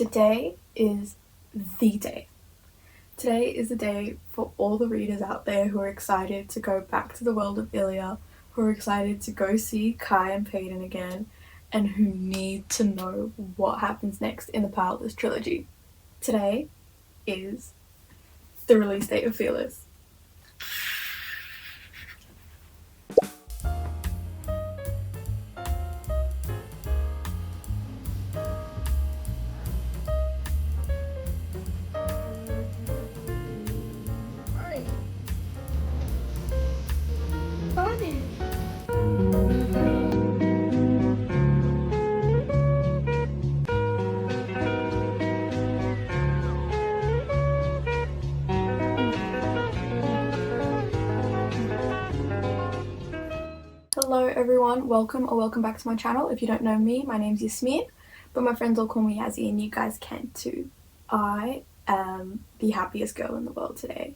Today is the day. Today is the day for all the readers out there who are excited to go back to the world of Ilya, who are excited to go see Kai and Peyton again, and who need to know what happens next in the Powerless trilogy. Today is the release date of Fearless. Hello everyone, welcome back to my channel. If you don't know me, my name's Yasmin, but my friends all call me Yazzie and you guys can too. I am the happiest girl in the world today.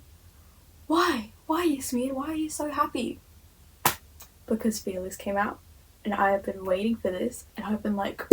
Why? Why, Yasmin? Why are you so happy? Because Fearless came out and I have been waiting for this and I've been like,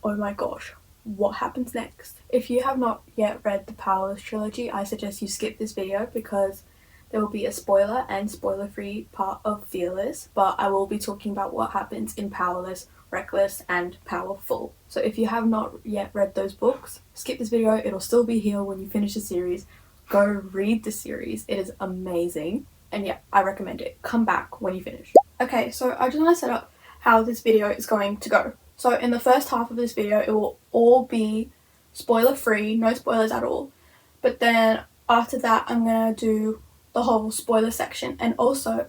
oh my gosh, what happens next? If you have not yet read the Powerless trilogy, I suggest you skip this video because there will be a spoiler and spoiler-free part of Fearless, but I will be talking about what happens in Powerless, Reckless, and Powerful. So if you have not yet read those books, skip this video. It'll still be here when you finish the series. Go read the series. It is amazing. And yeah, I recommend it. Come back when you finish. Okay, so I just want to set up how this video is going to go. So in the first half of this video, it will all be spoiler-free, no spoilers at all. But then after that, I'm going to do the whole spoiler section. And also,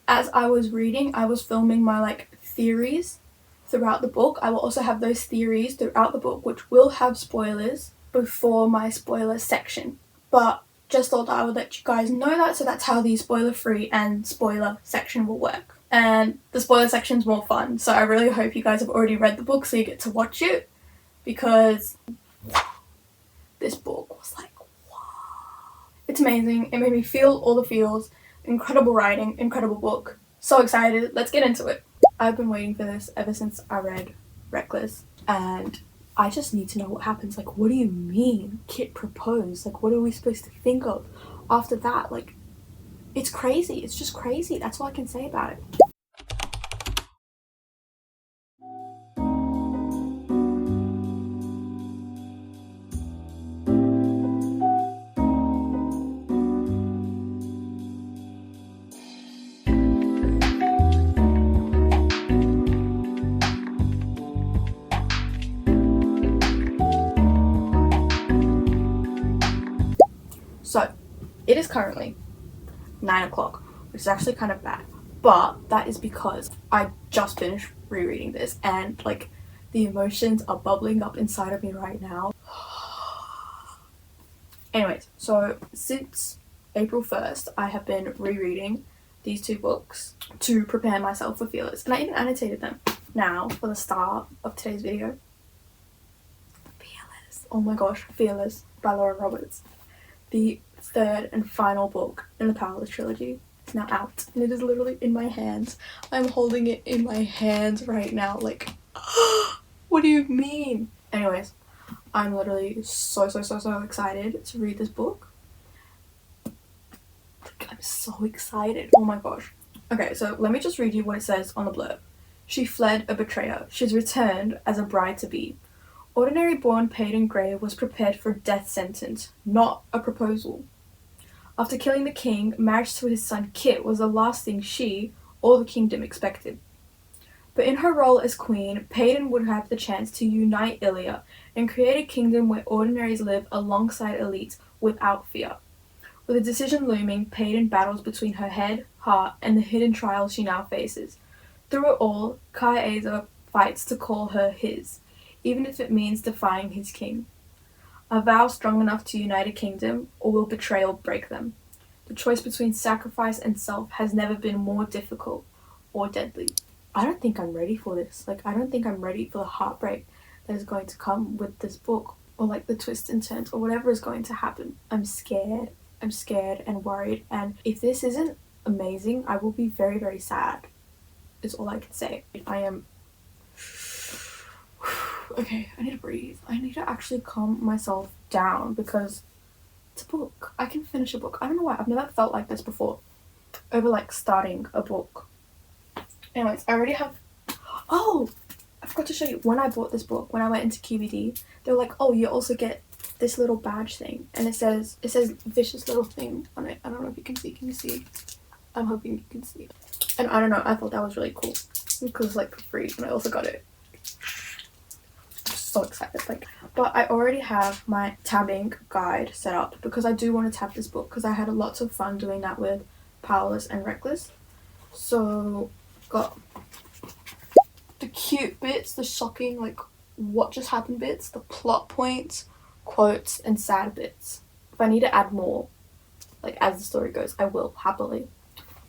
as I was reading, I was filming my theories throughout the book. I will also have those theories throughout the book, which will have spoilers before my spoiler section. But just thought I would let you guys know that, so that's how the spoiler-free and spoiler section will work. And the spoiler section's more fun, so I really hope you guys have already read the book so you get to watch it, because this book was like, it's amazing. It made me feel all the feels. Incredible writing, incredible book. So excited. Let's get into it. I've been waiting for this ever since I read Reckless, and I just need to know what happens. What do you mean Kit proposed? What are we supposed to think of after that? It's crazy. It's just crazy. That's all I can say about it. So, it is currently 9 o'clock, which is actually kind of bad, but that is because I just finished rereading this and the emotions are bubbling up inside of me right now. Anyways, so since April 1st, I have been rereading these two books to prepare myself for Fearless, and I even annotated them. Now, for the start of today's video, Fearless. Oh my gosh, Fearless by Laurenroberts. The third and final book in the Powerless trilogy is now out, and it is literally in my hands. I'm holding it in my hands right now, what do you mean? Anyways, I'm literally so excited to read this book. I'm so excited, oh my gosh. Okay, so let me just read you what it says on the blurb. She fled a betrayer. She's returned as a bride-to-be. Ordinary-born Peyton Grey was prepared for a death sentence, not a proposal. After killing the king, marriage to his son Kit was the last thing she, or the kingdom, expected. But in her role as queen, Peyton would have the chance to unite Ilya and create a kingdom where ordinaries live alongside elites without fear. With a decision looming, Peyton battles between her head, heart, and the hidden trials she now faces. Through it all, Kai fights to call her his, even if it means defying his king. A vow strong enough to unite a kingdom, or will betrayal break them? The choice between sacrifice and self has never been more difficult or deadly. I don't think I'm ready for this. I don't think I'm ready for the heartbreak that is going to come with this book, or the twists and turns, or whatever is going to happen. I'm scared. I'm scared and worried, and if this isn't amazing, I will be very sad, is all I can say. I am Okay, I need to breathe. I need to actually calm myself down because it's a book. I can finish a book. I don't know why. I've never felt like this before over like starting a book. Anyways, I already have. Oh, I forgot to show you. When I bought this book, when I went into QVD, they were like, "Oh, you also get this little badge thing," and it says vicious little thing on it. I don't know if you can see. Can you see? I'm hoping you can see. And I don't know. I thought that was really cool because it's like for free, and I also got it. So excited, like, but I already have my tabbing guide set up because I do want to tab this book because I had lots of fun doing that with Powerless and Reckless. So got the cute bits, the shocking like what just happened bits, the plot points, quotes, and sad bits. If I need to add more like as the story goes, I will happily,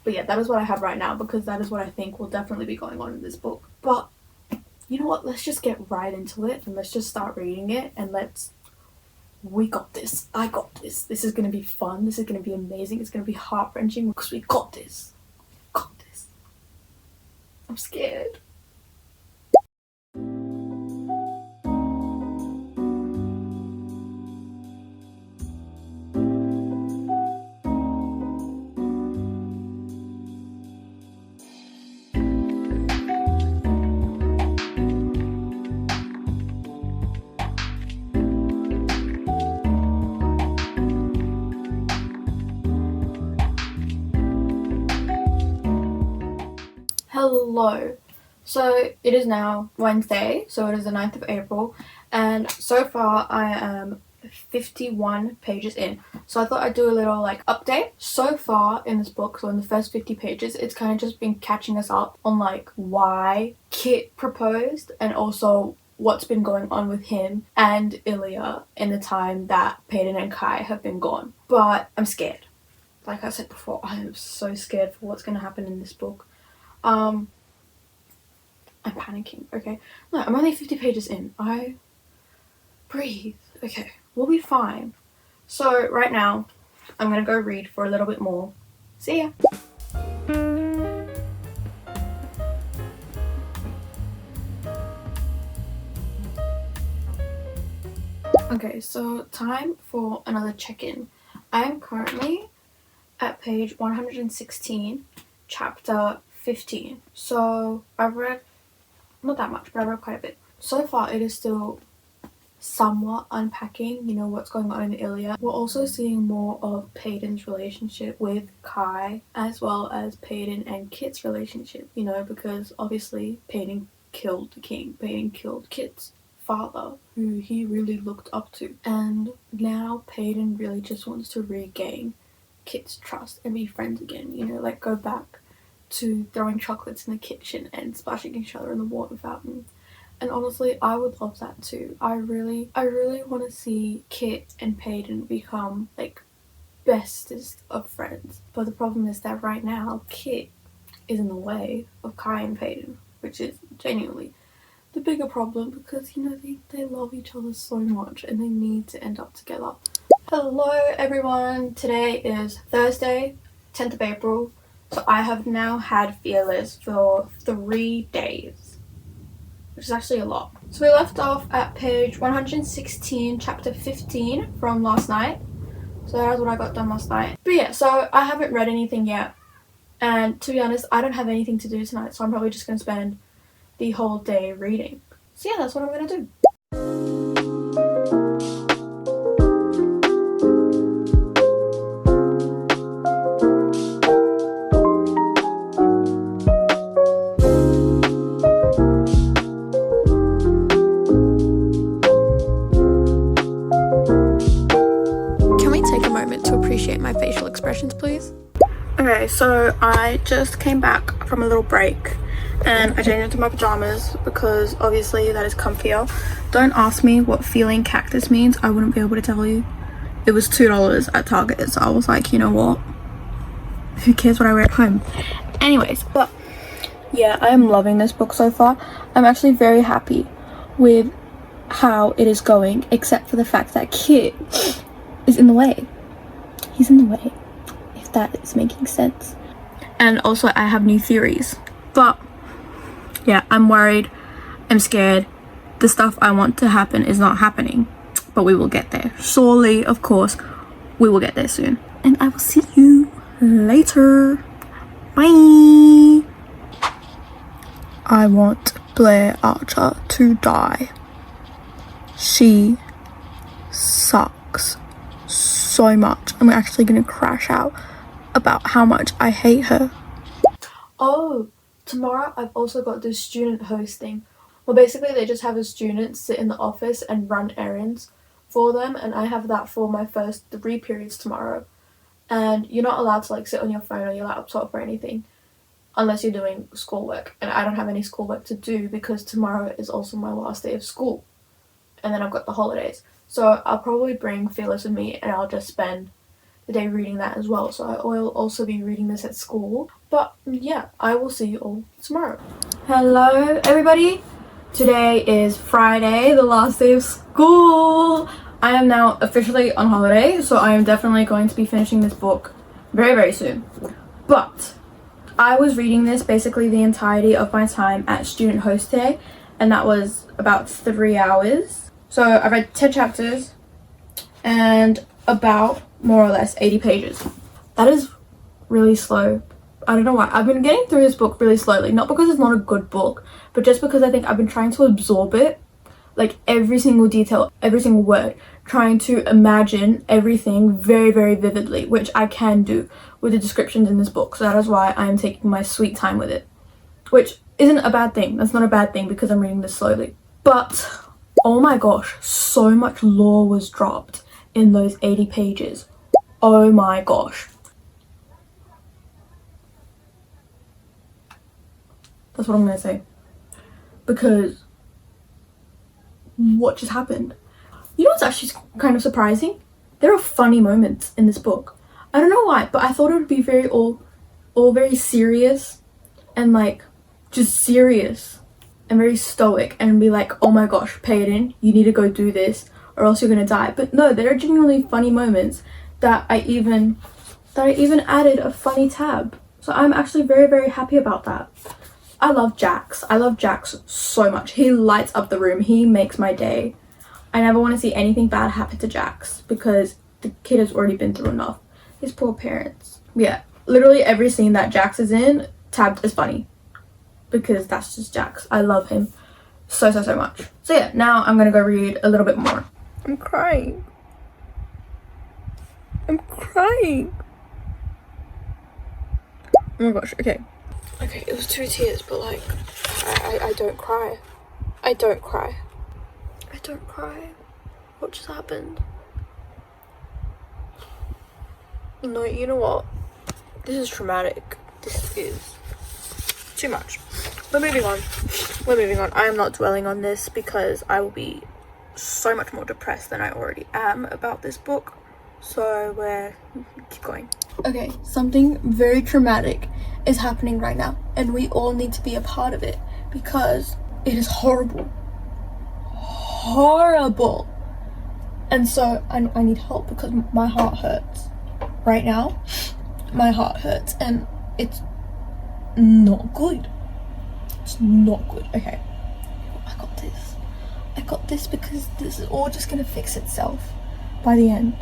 but yeah, that is what I have right now because that is what I think will definitely be going on in this book. But you know what, let's just get right into it and let's just start reading it and we got this. I got this. This is going to be fun. This is going to be amazing. It's going to be heart-wrenching because we got this. Got this. I'm scared. Hello. So it is now Wednesday, so it is the 9th of April, and so far I am 51 pages in. So I thought I'd do a little like update. So far in this book, so in the first 50 pages, it's kind of just been catching us up on like why Kit proposed and also what's been going on with him and Ilya in the time that Peyton and Kai have been gone. But I'm scared. Like I said before, I am so scared for what's going to happen in this book. I'm panicking, okay? No, I'm only 50 pages in. I breathe. Okay, we'll be fine. So right now, I'm gonna go read for a little bit more. See ya! Okay, so time for another check-in. I am currently at page 116, chapter 15. So I've read not that much, but I read quite a bit. So far it is still somewhat unpacking, you know, what's going on in Ilya. We're also seeing more of Peyton's relationship with Kai as well as Peyton and Kit's relationship, you know, because obviously Peyton killed the king. Peyton killed Kit's father, who he really looked up to, and now Peyton really just wants to regain Kit's trust and be friends again, you know, like go back to throwing chocolates in the kitchen and splashing each other in the water fountain. And honestly, I would love that too. I really want to see Kit and Peyton become like bestest of friends. But the problem is that right now Kit is in the way of Kai and Peyton, which is genuinely the bigger problem because, you know, they love each other so much and they need to end up together. Hello everyone, today is Thursday, 10th of April. So I have now had Fearless for 3 days, which is actually a lot. So we left off at page 116, chapter 15 from last night. So that is what I got done last night. But yeah, so I haven't read anything yet. And to be honest, I don't have anything to do tonight. So I'm probably just going to spend the whole day reading. So yeah, that's what I'm going to do. My facial expressions, please. Okay, so I just came back from a little break and I changed into my pajamas because obviously that is comfier. Don't ask me what feeling cactus means. I wouldn't be able to tell you. It was $2 at Target, so I was like, you know what, who cares what I wear at home. Anyways, but yeah, I am loving this book so far. I'm actually very happy with how it is going, except for the fact that Kit is in the way. He's in the way, if that is making sense. And also I have new theories, but yeah, I'm worried, I'm scared, the stuff I want to happen is not happening, but we will get there. Surely, of course, we will get there soon. And I will see you later. Bye. I want Blair Archer to die. She sucks so much. I'm actually gonna crash out about how much I hate her. Oh, tomorrow I've also got this student hosting. Well, basically they just have a student sit in the office and run errands for them, and I have that for my first 3 periods tomorrow. And you're not allowed to like sit on your phone or your laptop or anything unless you're doing schoolwork, and I don't have any schoolwork to do because tomorrow is also my last day of school, and then I've got the holidays. So I'll probably bring Fearless with me and I'll just spend the day reading that as well. So I will also be reading this at school. But yeah, I will see you all tomorrow. Hello everybody. Today is Friday, the last day of school. I am now officially on holiday, so I am definitely going to be finishing this book very, very soon. But I was reading this basically the entirety of my time at student host day, and that was about 3 hours. So I read 10 chapters and about more or less 80 pages. That is really slow. I don't know why. I've been getting through this book really slowly, not because it's not a good book, but just because I think I've been trying to absorb it, like every single detail, every single word, trying to imagine everything very, very vividly, which I can do with the descriptions in this book. So that is why I am taking my sweet time with it, which isn't a bad thing. That's not a bad thing because I'm reading this slowly. But oh my gosh, so much lore was dropped in those 80 pages. Oh my gosh. That's what I'm gonna say. Because what just happened? You know what's actually kind of surprising? There are funny moments in this book. I don't know why, but I thought it would be very all very serious and like just serious and very stoic and be like, oh my gosh, Peyton, you need to go do this or else you're gonna die. But no, there are genuinely funny moments that I even added a funny tab. So I'm actually very, very happy about that. I love Jax. I love Jax so much. He lights up the room. He makes my day. I never want to see anything bad happen to Jax because the kid has already been through enough. His poor parents. Yeah, literally every scene that Jax is in tabbed as funny because that's just Jax. I love him so much. So yeah, now I'm gonna go read a little bit more. I'm crying. I'm crying. Oh my gosh, okay. Okay, it was 2 tears, but like, I don't cry. I don't cry. I don't cry. What just happened? No, you know what? This is traumatic. This is too much. We're moving on. We're moving on. I am not dwelling on this because I will be so much more depressed than I already am about this book. So we're keep going. Okay, something very traumatic is happening right now, and we all need to be a part of it because it is horrible. Horrible. And so I need help because my heart hurts right now. My heart hurts and it's not good. It's not good. Okay, I got this. I got this because this is all just gonna fix itself by the end.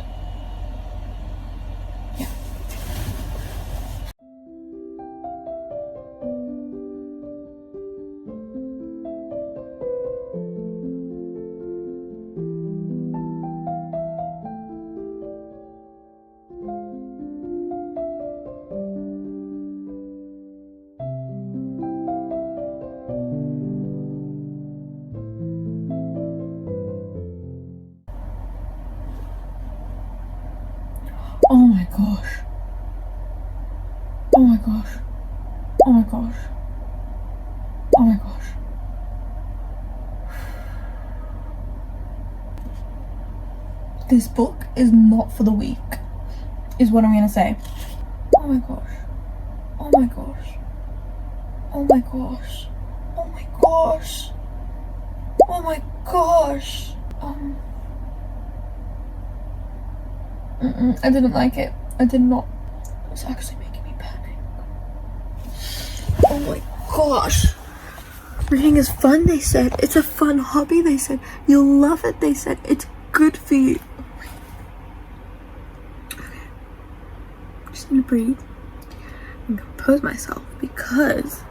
Oh my gosh. Oh my gosh. Oh my gosh. Oh my gosh. This book is not for the weak, is what I'm gonna say. Oh my gosh. Oh my gosh. Oh my gosh. Oh my gosh. Oh my gosh. I didn't like it. I did not. It's actually making me panic. Oh my gosh. Reading is fun, they said. It's a fun hobby, they said. You'll love it, they said. It's good for you. Okay. Just need to breathe and compose myself because...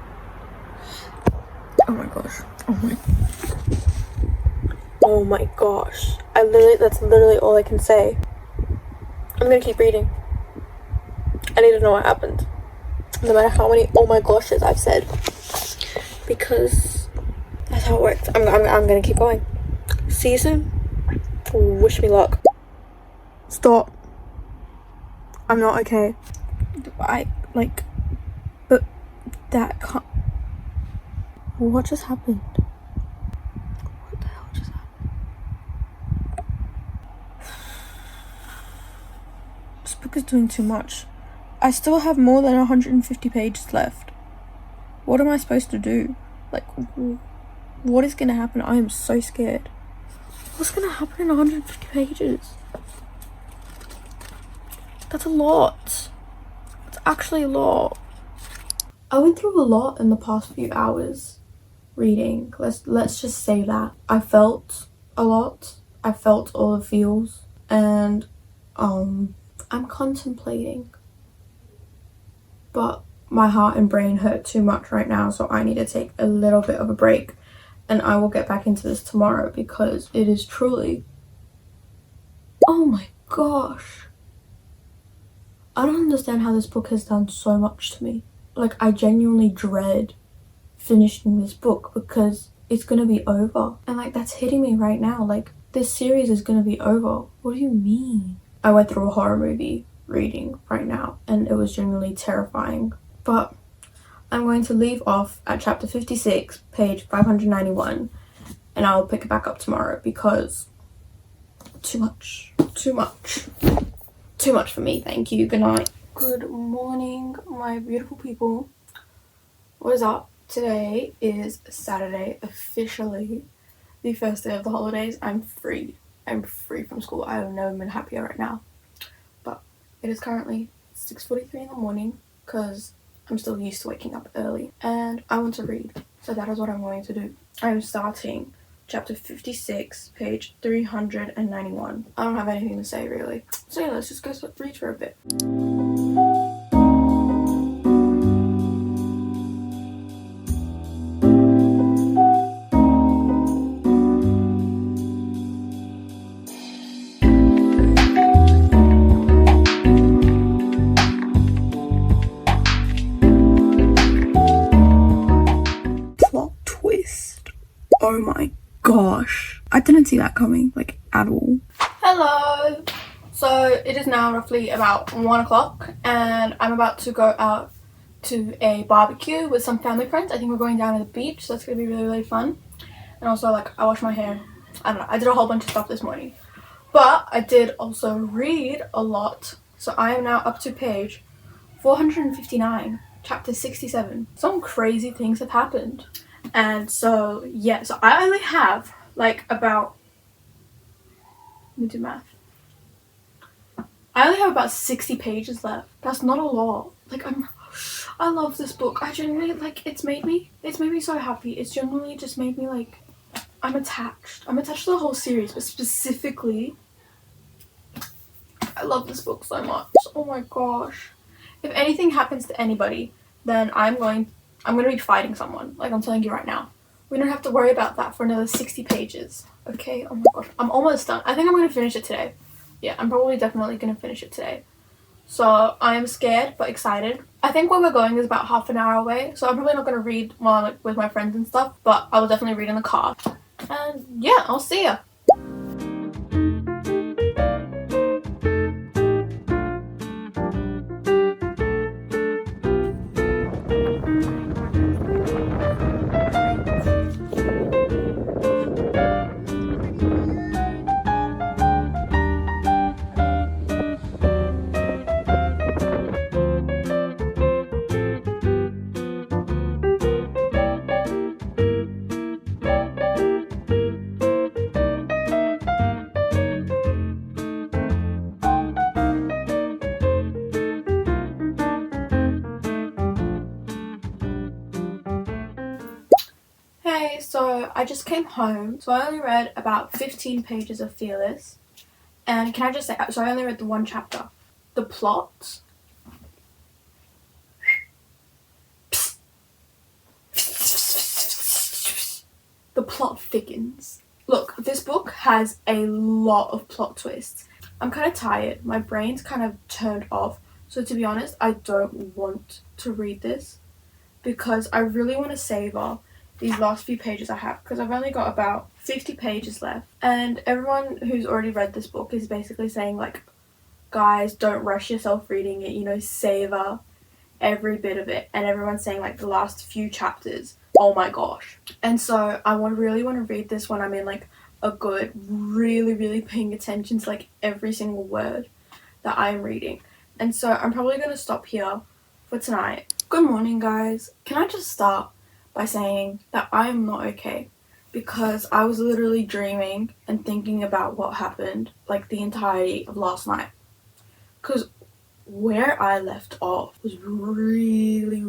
oh my gosh. Oh my gosh. That's literally all I can say. I'm gonna keep reading. I need to know what happened. No matter how many oh my goshes I've said. Because that's how it works. I'm gonna keep going. See you soon. Wish me luck. Stop. I'm not okay. But that can't... what just happened? What the hell just happened? This book is doing too much. I still have more than 150 pages left. What am I supposed to do? Like, what is gonna happen? I am so scared. What's gonna happen in 150 pages? That's a lot. It's actually a lot. I went through a lot in the past few hours reading. Let's just say that. I felt a lot. I felt all the feels. And I'm contemplating. But my heart and brain hurt too much right now, so I need to take a little bit of a break, and I will get back into this tomorrow because it is truly... oh my gosh. I don't understand how this book has done so much to me. Like, I genuinely dread finishing this book because it's gonna be over. And like, that's hitting me right now. Like, this series is gonna be over. What do you mean? I went through a horror movie reading right now and it was genuinely terrifying. But I'm going to leave off at chapter 56, page 591, and I'll pick it back up tomorrow because too much for me. Thank you. Good night. Good morning, my beautiful people. What is up? Today is Saturday, officially the first day of the holidays. I'm free from school. I have never been happier right now. But it is currently 6:43 in the morning because I'm still used to waking up early and I want to read. So that is what I'm going to do. I'm starting chapter 56, page 391. I don't have anything to say really. So yeah, let's just go read for a bit. Oh my gosh, I didn't see that coming, like, at all. Hello. So it is now roughly about 1 o'clock and I'm about to go out to a barbecue with some family friends. I think we're going down to the beach, so that's gonna be really fun. And also, like, I washed my hair. I don't know, I did a whole bunch of stuff this morning, but I did also read a lot. So I am now up to page 459, chapter 67. Some crazy things have happened. And so yeah, so I only have like about, let me do math, I only have about 60 pages left. That's not a lot. Like, I love this book. I genuinely, like, it's made me so happy. It's genuinely just made me, like, I'm attached to the whole series, but specifically I love this book so much. Oh my gosh, if anything happens to anybody, then I'm going to be fighting someone. Like, I'm telling you right now. We don't have to worry about that for another 60 pages. Okay? Oh my gosh. I'm almost done. I think I'm going to finish it today. Yeah, I'm probably definitely going to finish it today. So, I am scared, but excited. I think where we're going is about half an hour away. So, I'm probably not going to read while I'm, like, with my friends and stuff. But I will definitely read in the car. And yeah, I'll see ya. So I just came home, so I only read about 15 pages of Fearless, and can I just say, so I only read the one chapter. The plot, the plot thickens. Look, this book has a lot of plot twists. I'm kind of tired, my brain's kind of turned off, so to be honest, I don't want to read this because I really want to savor these last few pages I have, because I've only got about 50 pages left, and everyone who's already read this book is basically saying like, guys, don't rush yourself reading it, you know, savor every bit of it. And everyone's saying like the last few chapters, oh my gosh. And so I really want to read this when I'm in like a good, really paying attention to like every single word that I'm reading. And so I'm probably going to stop here for tonight. Good morning, guys. Can I just start by saying that I am not okay, because I was literally dreaming and thinking about what happened like the entirety of last night, because where I left off was really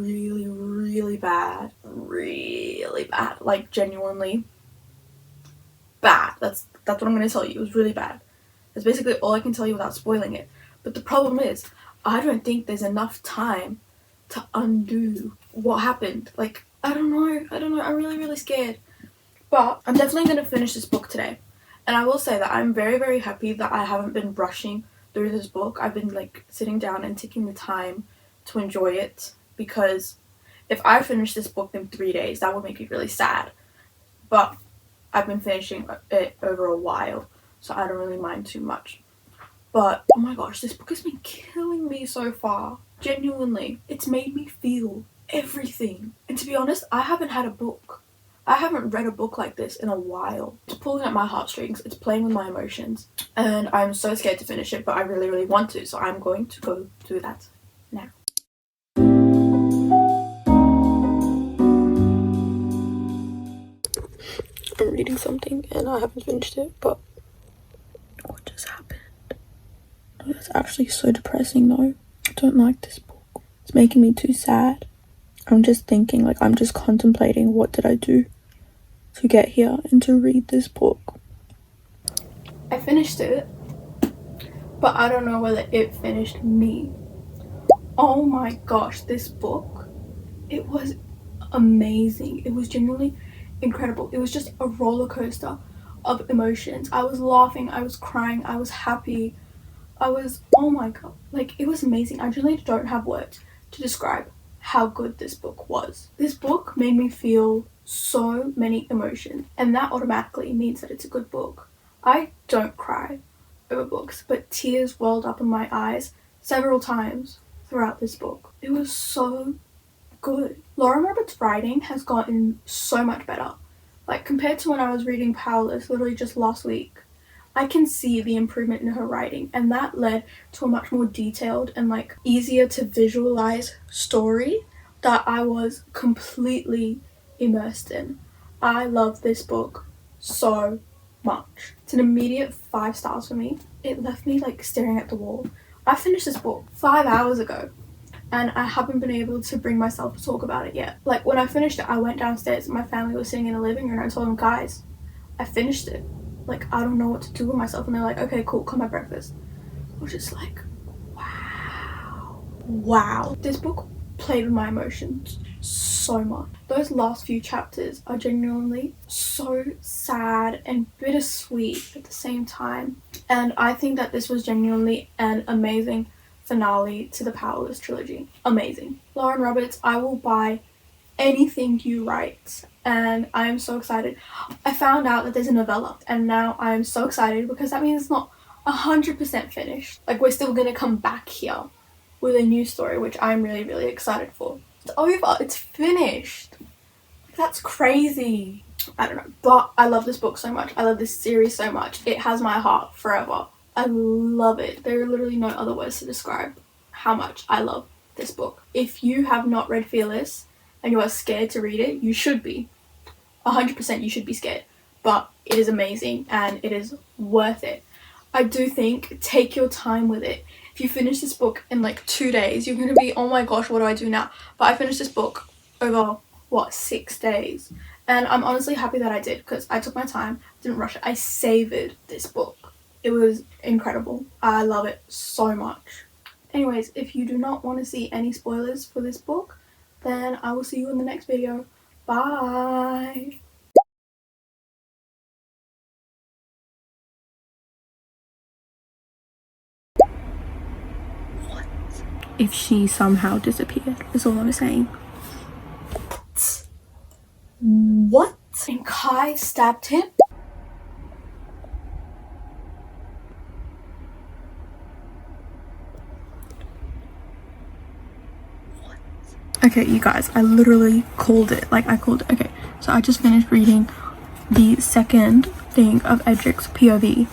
bad. Really bad. Like, genuinely bad. That's what I'm going to tell you. It was really bad. That's basically all I can tell you without spoiling it. But the problem is, I don't think there's enough time to undo what happened. Like, I don't know. I'm really scared. But I'm definitely going to finish this book today. And I will say that I'm very happy that I haven't been rushing through this book. I've been like sitting down and taking the time to enjoy it, because if I finish this book in 3 days, that would make me really sad. But I've been finishing it over a while, so I don't really mind too much. But oh my gosh, this book has been killing me so far. Genuinely, it's made me feel everything. And to be honest, I haven't read a book like this in a while. It's pulling at my heartstrings, it's playing with my emotions, and I'm so scared to finish it, but I really want to, so I'm going to go do that now. I'm reading something and I haven't finished it, but what just happened? Oh, that's actually so depressing though. I don't like this book. It's making me too sad. I'm just thinking, like, I'm just contemplating, what did I do to get here and to read this book. I finished it, but I don't know whether it finished me. Oh my gosh, this book, it was amazing. It was genuinely incredible. It was just a roller coaster of emotions. I was laughing, I was crying, I was happy, oh my god, like, it was amazing. I really don't have words to describe how good this book was. This book made me feel so many emotions, and that automatically means that it's a good book. I don't cry over books, but tears welled up in my eyes several times throughout this book. It was so good. Lauren Roberts' writing has gotten so much better. Like, compared to when I was reading Powerless literally just last week, I can see the improvement in her writing, and that led to a much more detailed and like easier to visualize story that I was completely immersed in. I love this book so much. It's an immediate 5 stars for me. It left me like staring at the wall. I finished this book 5 hours ago, and I haven't been able to bring myself to talk about it yet. Like, when I finished it, I went downstairs and my family was sitting in the living room, and I told them, guys, I finished it. Like, I don't know what to do with myself. And they're like, okay, cool, come have breakfast. I was just like, wow. This book played with my emotions so much. Those last few chapters are genuinely so sad and bittersweet at the same time. And I think that this was genuinely an amazing finale to the Powerless trilogy. Amazing. Lauren Roberts, I will buy anything you write, and I am so excited. I found out that there's a novella, and now I am so excited because that means it's not 100% finished. Like, we're still gonna come back here with a new story, which I'm really excited for. It's over, it's finished. That's crazy. I don't know, but I love this book so much. I love this series so much. It has my heart forever. I love it. There are literally no other words to describe how much I love this book. If you have not read Fearless and you are scared to read it, you should be. 100% you should be scared. But it is amazing and it is worth it. I do think, take your time with it. If you finish this book in like 2 days, you're going to be, oh my gosh, what do I do now? But I finished this book over, 6 days. And I'm honestly happy that I did, because I took my time, didn't rush it. I savored this book. It was incredible. I love it so much. Anyways, if you do not want to see any spoilers for this book, then I will see you in the next video. Bye! What? If she somehow disappeared, is all I'm saying. What? And Kai stabbed him? Okay, you guys, I literally called it. Like, I called it. Okay, so I just finished reading the second thing of Edric's POV.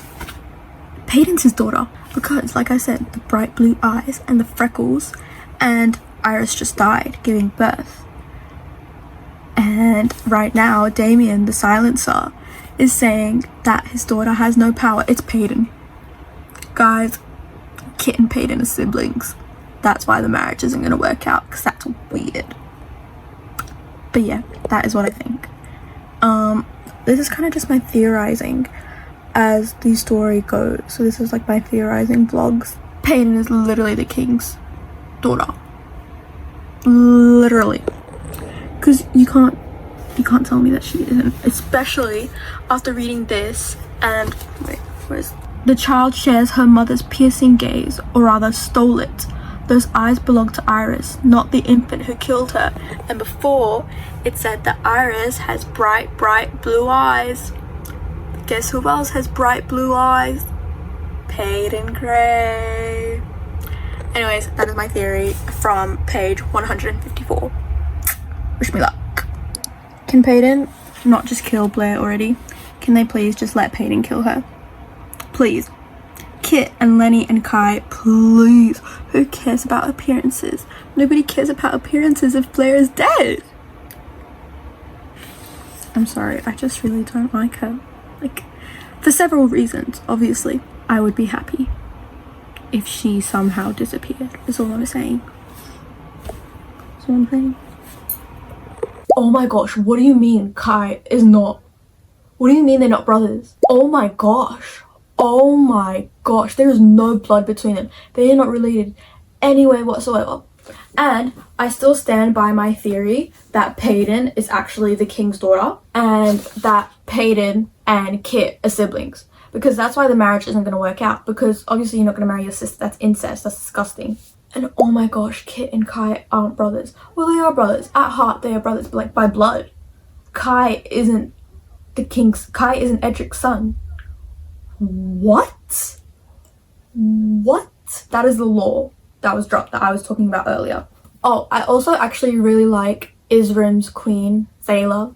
Peyton's his daughter. Because, like I said, the bright blue eyes and the freckles, and Iris just died giving birth. And right now, Damien, the silencer, is saying that his daughter has no power. It's Peyton. Guys, Kit and Peyton are siblings. That's why the marriage isn't going to work out, because that's weird. But yeah, that is what I think. This is kind of just my theorizing as the story goes. So this is like my theorizing vlogs. Peyton is literally the king's daughter. Literally. Because you can't tell me that she isn't. Especially after reading this and... Wait, where's... The child shares her mother's piercing gaze, or rather stole it. Those eyes belong to Iris, not the infant who killed her. And before, it said that Iris has bright, bright blue eyes. Guess who else has bright blue eyes? Peyton Gray. Anyways, that is my theory from page 154. Wish me luck. Can Peyton not just kill Blair already? Can they please just let Peyton kill her? Please. Kit and Lenny and Kai, please. Who cares about appearances? Nobody cares about appearances if Blair is dead. I'm sorry, I just really don't like her. Like, for several reasons, obviously. I would be happy if she somehow disappeared, is all I'm saying. That's all I'm saying. Oh my gosh, what do you mean Kai is not? What do you mean they're not brothers? Oh my gosh. Oh my gosh, there is no blood between them. They are not related anyway whatsoever. And I still stand by my theory that Peyton is actually the king's daughter, and that Peyton and Kit are siblings. Because that's why the marriage isn't going to work out. Because obviously you're not going to marry your sister. That's incest. That's disgusting. And oh my gosh, Kit and Kai aren't brothers. Well, they are brothers. At heart, they are brothers, but like by blood. Kai isn't Edric's son. What? What? That is the law that was dropped that I was talking about earlier. Oh, I also actually really like Isram's queen, Thaler.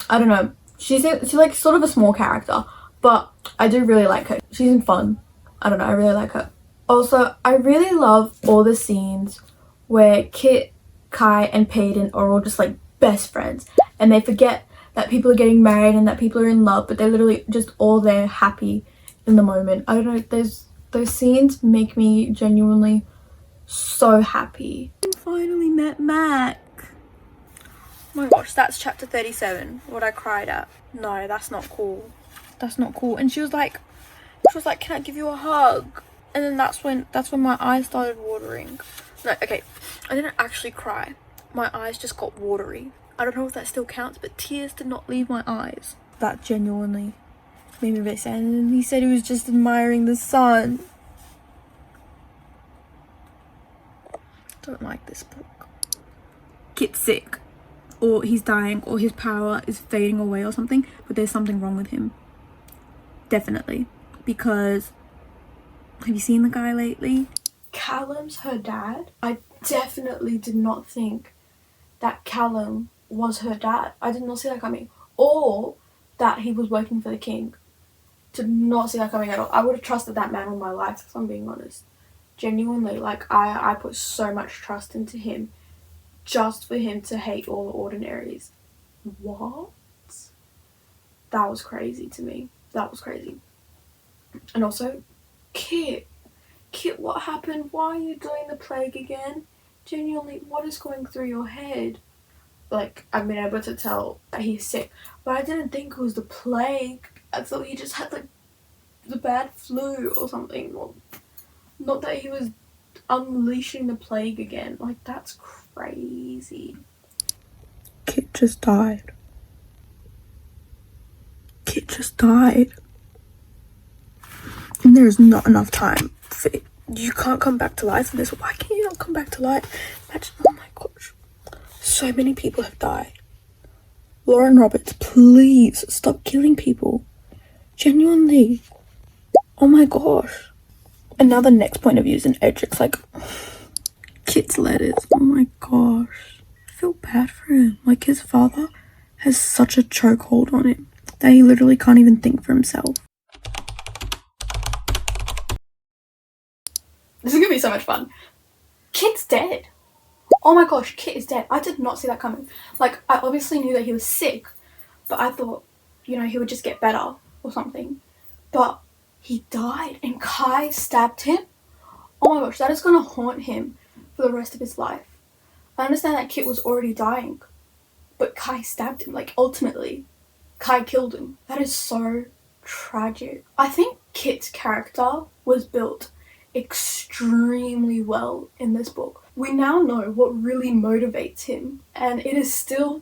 I don't know. She's like sort of a small character, but I do really like her. She's fun. I don't know. I really like her. Also, I really love all the scenes where Kit, Kai, and Peyton are all just like best friends, and they forget that people are getting married and that people are in love, but they're literally just all there happy in the moment. I don't know, those scenes make me genuinely so happy. I finally met Mac. Oh my gosh, that's chapter 37, what I cried at. No, that's not cool. That's not cool. And she was like, can I give you a hug? And then that's when my eyes started watering. No, okay, I didn't actually cry. My eyes just got watery. I don't know if that still counts, but tears did not leave my eyes. That genuinely made me very sad. And he said he was just admiring the sun. Don't like this book. Kit's sick, or he's dying, or his power is fading away or something, but there's something wrong with him. Definitely. Because, have you seen the guy lately? Callum's her dad. I definitely did not think that Callum was her dad. I did not see that coming. Or that he was working for the king. Did not see that coming at all. I would have trusted that man all my life, if I'm being honest. Genuinely, like, I put so much trust into him just for him to hate all the ordinaries. What? That was crazy to me. That was crazy. And also, Kit, what happened? Why are you doing the plague again? Genuinely, what is going through your head? like, I've been able to tell that he's sick, but I didn't think it was the plague. I thought he just had like the bad flu or something. Well, not that he was unleashing the plague again. Like, that's crazy. Kit just died. Kit just died. And there's not enough time for it. You can't come back to life in this. Why can't you not come back to life? Imagine, oh my gosh. So many people have died. Lauren Roberts, please stop killing people. Genuinely. Oh my gosh. And now the next point of view is in Edric's, like, Kit's letters. Oh my gosh. I feel bad for him. Like, his father has such a chokehold on him that he literally can't even think for himself. This is gonna be so much fun. Kit's dead. Oh my gosh, Kit is dead. I did not see that coming. Like, I obviously knew that he was sick, but I thought, you know, he would just get better or something. But he died and Kai stabbed him. Oh my gosh, that is gonna haunt him for the rest of his life. I understand that Kit was already dying, but Kai stabbed him. Like, ultimately, Kai killed him. That is so tragic. I think Kit's character was built extremely well in this book. We now know what really motivates him, and it is still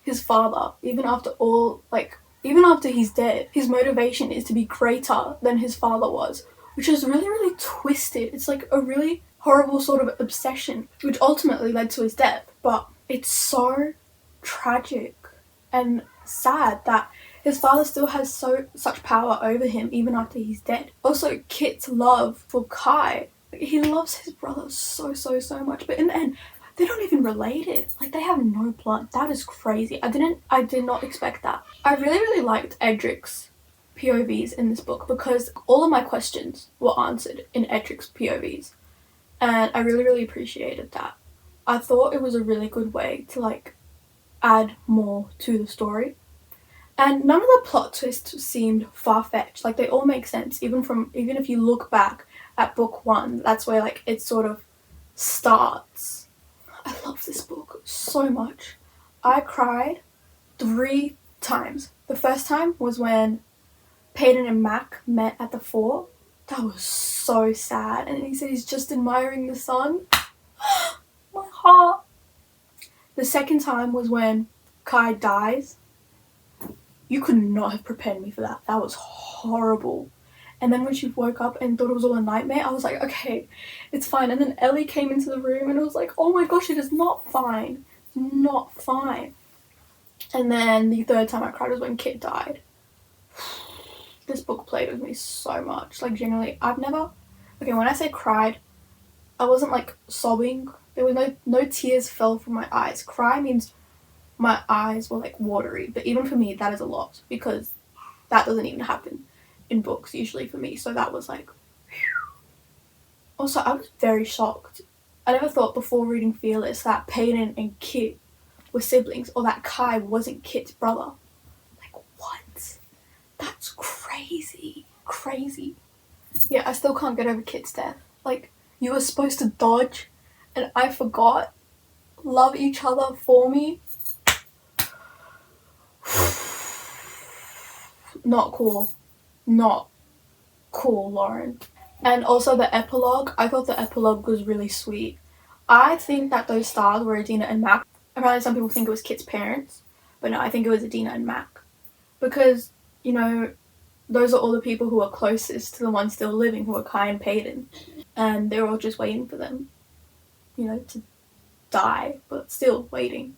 his father. Even after all, like, even after he's dead, his motivation is to be greater than his father was, which is really, really twisted. It's like a really horrible sort of obsession, which ultimately led to his death. But it's so tragic and sad that his father still has such power over him even after he's dead. Also, Kit's love for Kai, he loves his brother so much, but in the end, they're not even related. Like, they have no blood. That is crazy. I did not expect that. I really liked Edric's POVs in this book because all of my questions were answered in Edric's POVs, and I really appreciated that. I thought it was a really good way to, like, add more to the story. And none of the plot twists seemed far-fetched. Like, they all make sense. Even if you look back at book 1, that's where, like, it sort of starts. I love this book so much. I cried 3 times. The first time was when Peyton and Mac met at the fort. That was so sad. And he said he's just admiring the sun. My heart. The second time was when Kai dies. You could not have prepared me for that. That was horrible. And then when she woke up and thought it was all a nightmare, I was like, okay, it's fine. And then Ellie came into the room and it was like, oh my gosh, it is not fine. It's not fine. And then the third time I cried was when Kit died. This book played with me so much. Like, generally, okay, when I say cried, I wasn't like sobbing. There were no tears fell from my eyes. Cry means my eyes were like watery, but even for me that is a lot because that doesn't even happen in books usually for me, so that was like whew. Also, I was very shocked. I never thought before reading Fearless that Peyton and Kit were siblings, or that Kai wasn't Kit's brother. Like, what? That's crazy. Yeah, I still can't get over Kit's death. Like, you were supposed to dodge and I forgot. Love each other for me. Not cool, Lauren. And also the epilogue, I thought the epilogue was really sweet. I think that those stars were Adina and Mac. Apparently some people think it was Kit's parents, but no, I think it was Adina and Mac. Because, you know, those are all the people who are closest to the ones still living, who are Kai and Peyton. And they're all just waiting for them, you know, to die, but still waiting.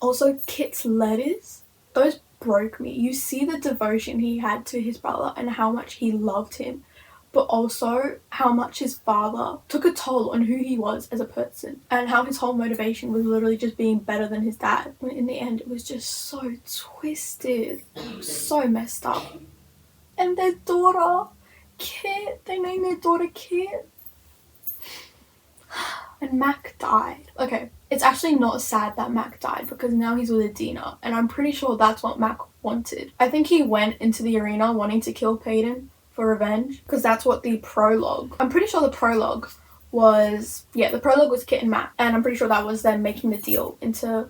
Also, Kit's letters, those broke me. You see the devotion he had to his brother and how much he loved him, but also how much his father took a toll on who he was as a person and how his whole motivation was literally just being better than his dad. When in the end, it was just so twisted, so messed up. And their daughter, Kit, they named their daughter Kit. And Mac died. Okay, it's actually not sad that Mac died because now he's with Adina, and I'm pretty sure that's what Mac wanted. I think he went into the arena wanting to kill Peyton for revenge because that's what the prologue, I'm pretty sure the prologue was, yeah, the prologue was Kit and Mac, and I'm pretty sure that was them making the deal into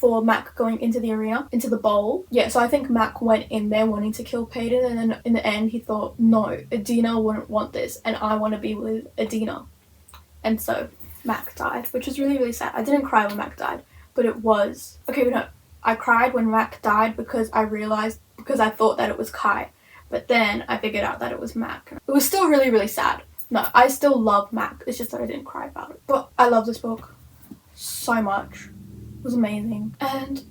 for Mac going into the arena, into the bowl. Yeah, so I think Mac went in there wanting to kill Peyton, and then in the end he thought, no, Adina wouldn't want this, and I want to be with Adina. And so Mac died, which was really, really sad. I didn't cry when Mac died, but it was... Okay, no. I cried when Mac died because I thought that it was Kai. But then I figured out that it was Mac. It was still really, really sad. No, I still love Mac. It's just that I didn't cry about it. But I love this book so much. It was amazing. And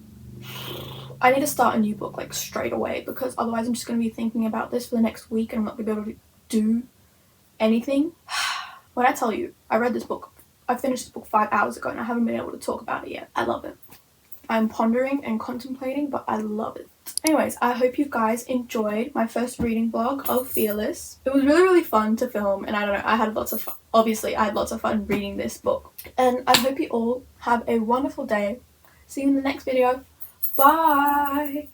I need to start a new book like straight away, because otherwise I'm just going to be thinking about this for the next week and I'm not going to be able to do anything. When I tell you, I read this book, I finished this book 5 hours ago and I haven't been able to talk about it yet. I love it. I'm pondering and contemplating, but I love it. Anyways, I hope you guys enjoyed my first reading vlog of Fearless. It was really, really fun to film, and I don't know, I had lots of fun. Obviously, I had lots of fun reading this book. And I hope you all have a wonderful day. See you in the next video. Bye!